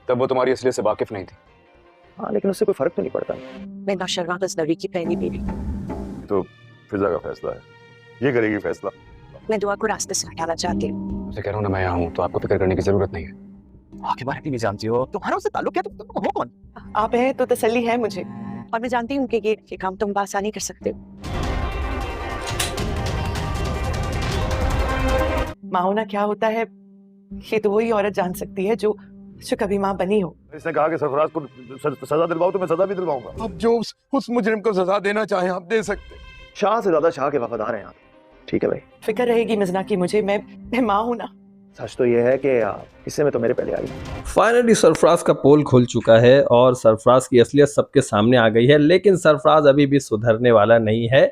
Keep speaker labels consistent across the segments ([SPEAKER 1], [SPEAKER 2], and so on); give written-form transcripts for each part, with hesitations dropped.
[SPEAKER 1] तब वो तुम्हारी असलियत से वाकिफ नहीं थी।
[SPEAKER 2] हाँ, लेकिन उससे कोई फर्क तो नहीं पड़ता।
[SPEAKER 3] मैं नौशरवां गज़नवी की पहली बीवी।
[SPEAKER 4] तो फिजा का फैसला है, ये करेगी फैसला।
[SPEAKER 3] मैं दुआ को रास्ते से हटाना चाहती हूँ।
[SPEAKER 1] उसे कह रहा हूँ ना मैं यहाँ हूँ, तो आपको फिक्र करने की जरूरत नहीं है।
[SPEAKER 5] के बारे में भी जानती हो, तुम्हारा उससे ताल्लुक क्या? तुम हो कौन?
[SPEAKER 6] आप हैं तो तसल्ली है मुझे।
[SPEAKER 3] और मैं जानती हूँ कि ये काम तुम बासानी कर सकते हो।
[SPEAKER 6] माँ होना क्या होता है ये तो वही औरत जान सकती है जो कभी माँ बनी हो।
[SPEAKER 4] इसने कहा कि सरफराज को सजा दिलवाओ तो मैं सजा भी दिलवाऊंगा।
[SPEAKER 7] अब जो उस मुजरिम को सजा देना चाहे आप दे सकते।
[SPEAKER 2] शाह से ज्यादा शाह के वफादार हैं आप। ठीक है भाई,
[SPEAKER 6] फिक्र रहेगी मिजना की मुझे, मैं माँ हूँ ना।
[SPEAKER 2] सच तो ये है कि हिस्से में तो मेरे पहले आई।
[SPEAKER 8] फाइनली सरफराज का पोल खुल चुका है और सरफराज की असलियत सबके सामने आ गई है, लेकिन सरफराज अभी भी सुधरने वाला नहीं है।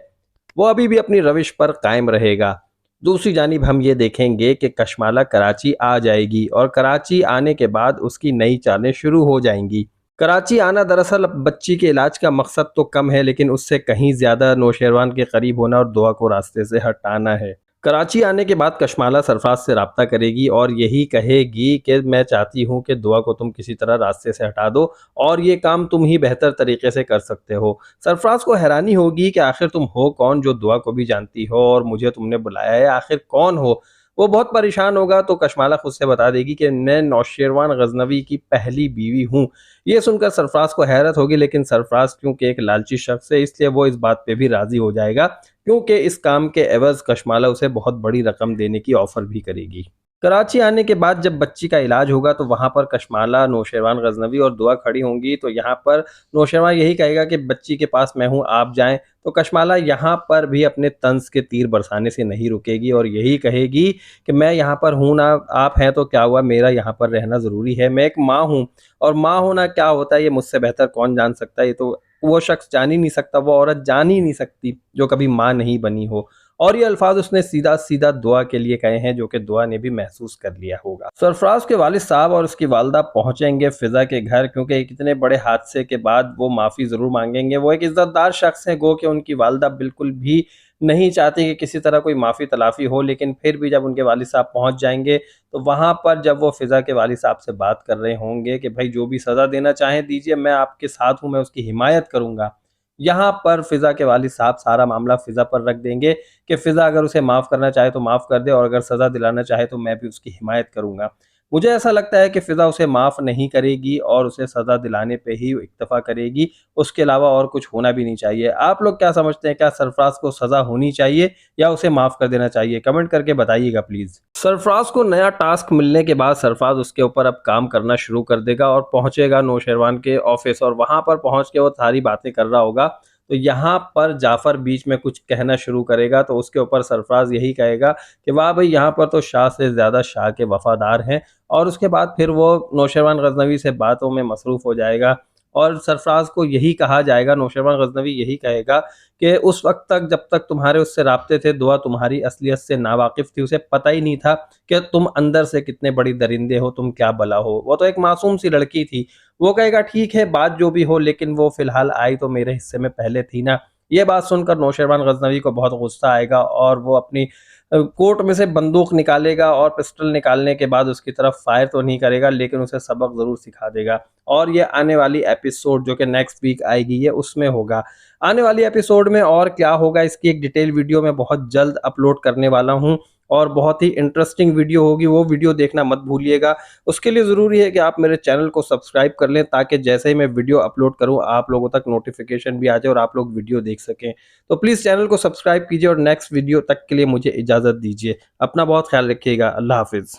[SPEAKER 8] वो अभी भी अपनी रविश पर कायम रहेगा। दूसरी जानिब हम ये देखेंगे कि कशमाला कराची आ जाएगी और कराची आने के बाद उसकी नई चालें शुरू हो जाएंगी। कराची आना दरअसल बच्ची के इलाज का मकसद तो कम है, लेकिन उससे कहीं ज़्यादा नौशेरवान के करीब होना और दुआ को रास्ते से हटाना है। कराची आने के बाद कशमाला सरफराज से रब्ता करेगी और यही कहेगी कि मैं चाहती हूँ कि दुआ को तुम किसी तरह रास्ते से हटा दो और ये काम तुम ही बेहतर तरीके से कर सकते हो। सरफराज को हैरानी होगी कि आखिर तुम हो कौन जो दुआ को भी जानती हो और मुझे तुमने बुलाया है, आखिर कौन हो। वो बहुत परेशान होगा तो कशमाला खुद से बता देगी कि मैं नौशेरवान गजनवी की पहली बीवी हूँ। ये सुनकर सरफराज को हैरत होगी, लेकिन सरफराज क्योंकि एक लालची शख्स है इसलिए वो इस बात पे भी राजी हो जाएगा, क्योंकि इस काम के एवज कशमाला उसे बहुत बड़ी रकम देने की ऑफर भी करेगी। कराची आने के बाद जब बच्ची का इलाज होगा तो वहाँ पर कशमाला, नौशेरवान गजनवी और दुआ खड़ी होंगी। तो यहाँ पर नौशेरवान यही कहेगा कि बच्ची के पास मैं हूँ, आप जाएं। तो कशमाला यहाँ पर भी अपने तंज के तीर बरसाने से नहीं रुकेगी और यही कहेगी कि मैं यहाँ पर हूँ ना, आप हैं तो क्या हुआ, मेरा यहाँ पर रहना ज़रूरी है। मैं एक माँ हूँ और माँ होना क्या होता है ये मुझसे बेहतर कौन जान सकता है। ये तो वो शख्स जान ही नहीं सकता, वो औरत जान ही नहीं सकती जो कभी माँ नहीं बनी हो। और ये अल्फाज उसने सीधा सीधा दुआ के लिए कहे हैं, जो कि दुआ ने भी महसूस कर लिया होगा। सरफराज के वालिद साहब और उसकी वालदा पहुंचेंगे फिजा के घर, क्योंकि इतने बड़े हादसे के बाद वो माफ़ी ज़रूर मांगेंगे। वो एक इज़्ज़तदार शख्स हैं, गो कि उनकी वालदा बिल्कुल भी नहीं चाहती कि किसी तरह कोई माफ़ी तलाफ़ी हो, लेकिन फिर भी जब उनके वालिद साहब पहुँच जाएंगे तो वहाँ पर जब वो फिज़ा के वालिद साहब से बात कर रहे होंगे कि भाई जो भी सज़ा देना चाहें दीजिए, मैं आपके साथ हूँ, मैं उसकी हिमायत करूँगा। यहाँ पर फिज़ा के वालिद साहब सारा मामला फिज़ा पर रख देंगे कि फ़िज़ा अगर उसे माफ़ करना चाहे तो माफ़ कर दे और अगर सज़ा दिलाना चाहे तो मैं भी उसकी हिमायत करूँगा। मुझे ऐसा लगता है कि फ़िज़ा उसे माफ़ नहीं करेगी और उसे सज़ा दिलाने पे ही इक्तफ़ा करेगी, उसके अलावा और कुछ होना भी नहीं चाहिए। आप लोग क्या समझते हैं, क्या सरफराज को सज़ा होनी चाहिए या उसे माफ़ कर देना चाहिए? कमेंट करके बताइएगा प्लीज़। सरफराज को नया टास्क मिलने के बाद सरफराज उसके ऊपर अब काम करना शुरू कर देगा और पहुँचेगा नौशेरवान के ऑफिस और वहाँ पर पहुँच के वो सारी बातें कर रहा होगा। तो यहाँ पर जाफ़र बीच में कुछ कहना शुरू करेगा तो उसके ऊपर सरफराज यही कहेगा कि वाह भाई, यहाँ पर तो शाह से ज़्यादा शाह के वफ़ादार हैं। और उसके बाद फिर वो नौशेरवान गजनवी से बातों में मसरूफ़ हो जाएगा और सरफराज को यही कहा जाएगा, नौशेरवान गजनवी यही कहेगा कि उस वक्त तक जब तक तुम्हारे उससे राब्ते थे, दुआ तुम्हारी असलियत से नावाकिफ़ थी, उसे पता ही नहीं था कि तुम अंदर से कितने बड़ी दरिंदे हो, तुम क्या भला हो। वो तो एक मासूम सी लड़की थी। वो कहेगा ठीक है बात जो भी हो, लेकिन वो फ़िलहाल आई तो मेरे हिस्से में पहले थी ना। ये बात सुनकर नौशेरवान गजनवी को बहुत गुस्सा आएगा और वो अपनी कोट में से बंदूक निकालेगा और पिस्टल निकालने के बाद उसकी तरफ फायर तो नहीं करेगा, लेकिन उसे सबक ज़रूर सिखा देगा। और ये आने वाली एपिसोड जो कि नेक्स्ट वीक आएगी ये उसमें होगा। आने वाली एपिसोड में और क्या होगा इसकी एक डिटेल वीडियो मैं बहुत जल्द अपलोड करने वाला हूँ और बहुत ही इंटरेस्टिंग वीडियो होगी, वो वीडियो देखना मत भूलिएगा। उसके लिए ज़रूरी है कि आप मेरे चैनल को सब्सक्राइब कर लें ताकि जैसे ही मैं वीडियो अपलोड करूं आप लोगों तक नोटिफिकेशन भी आ जाए और आप लोग वीडियो देख सकें। तो प्लीज़ चैनल को सब्सक्राइब कीजिए और नेक्स्ट वीडियो तक के लिए मुझे इजाज़त दीजिए। अपना बहुत ख्याल रखिएगा। अल्लाह हाफिज़।